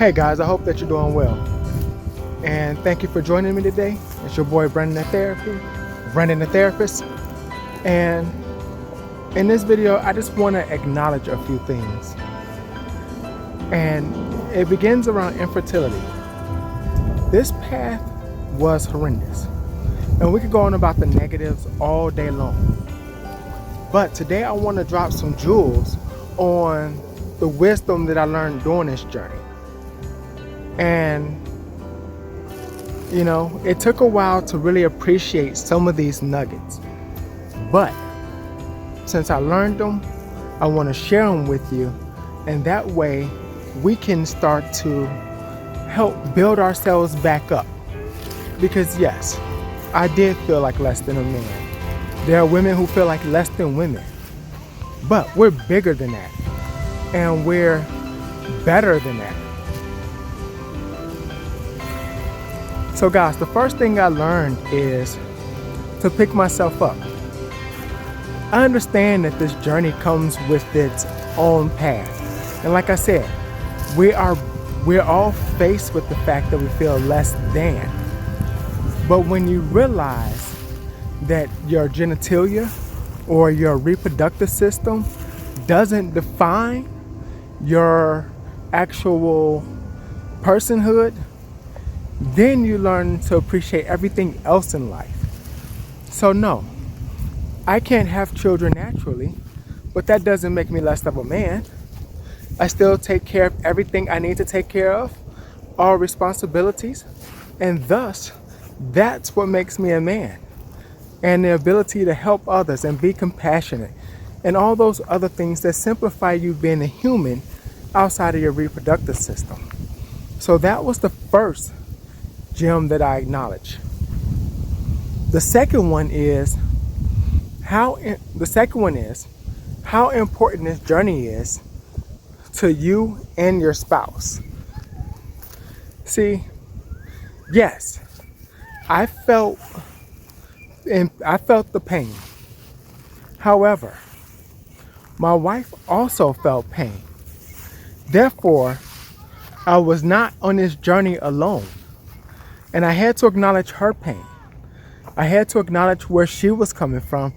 Hey guys, I hope that you're doing well. And thank you for joining me today. It's your boy Brendan the Therapist. And in this video, I just want to acknowledge a few things. And it begins around infertility. This path was horrendous. And we could go on about the negatives all day long. But today I want to drop some jewels on the wisdom that I learned during this journey. And it took a while to really appreciate some of these nuggets. But since I learned them, I want to share them with you. And that way we can start to help build ourselves back up. Because yes, I did feel like less than a man. There are women who feel like less than women. But we're bigger than that. And we're better than that. So guys, the first thing I learned is to pick myself up. I understand that this journey comes with its own path. And like I said, we're all faced with the fact that we feel less than. But when you realize that your genitalia or your reproductive system doesn't define your actual personhood, then you learn to appreciate everything else in life. So no, I can't have children naturally, but that doesn't make me less of a man. I still take care of everything I need to take care of, all responsibilities, and thus, that's what makes me a man. And the ability to help others and be compassionate, and all those other things that simplify you being a human outside of your reproductive system. So that was the first gem that I acknowledge. The second one is how important this journey is to you and your spouse. See, yes, I felt the pain. However, my wife also felt pain. Therefore, I was not on this journey alone. And I had to acknowledge her pain. I had to acknowledge where she was coming from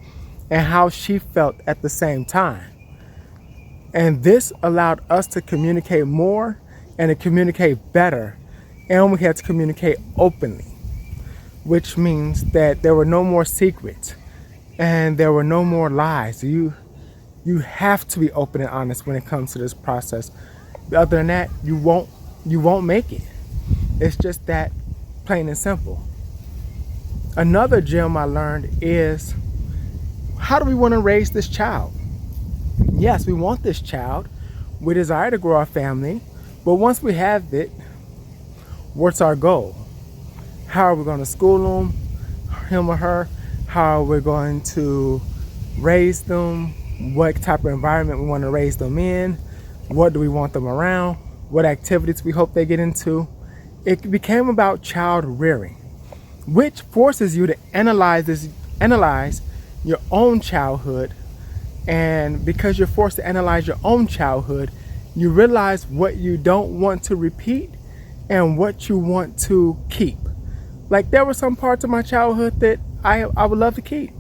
and how she felt at the same time. And this allowed us to communicate more and to communicate better. And we had to communicate openly, which means that there were no more secrets and there were no more lies. You have to be open and honest when it comes to this process. Other than that, you won't make it. It's just that plain and simple. Another gem I learned is, how do we want to raise this child? Yes, we want this child. We desire to grow our family. But once we have it, what's our goal? How are we going to school him or her? How are we going to raise them? What type of environment we want to raise them in? What do we want them around? What activities we hope they get into? It became about child rearing, which forces you to analyze your own childhood. And because you're forced to analyze your own childhood, you realize what you don't want to repeat and what you want to keep. Like, there were some parts of my childhood that I would love to keep.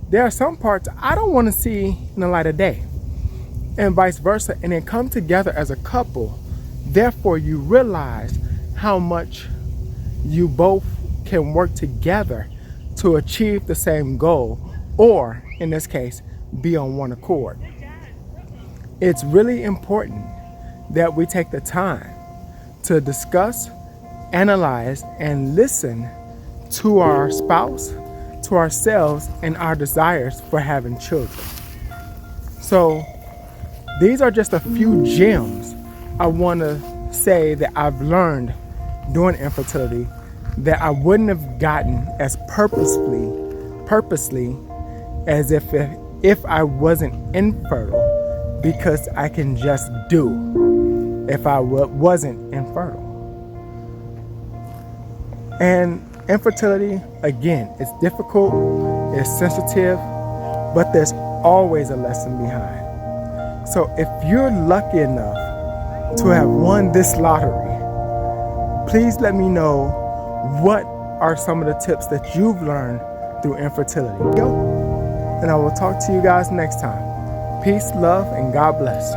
There are some parts I don't want to see in the light of day, and vice versa. And then come together as a couple. Therefore, you realize how much you both can work together to achieve the same goal, or in this case, be on one accord. It's really important that we take the time to discuss, analyze, and listen to our spouse, to ourselves, and our desires for having children. So these are just a few gems I want to say that I've learned during infertility that I wouldn't have gotten as purposely as if I wasn't infertile, because I can just do if I wasn't infertile. And infertility, again, it's difficult, it's sensitive, but there's always a lesson behind. So if you're lucky enough to have won this lottery. Please let me know what are some of the tips that you've learned through infertility. And I will talk to you guys next time. Peace, love, and God bless.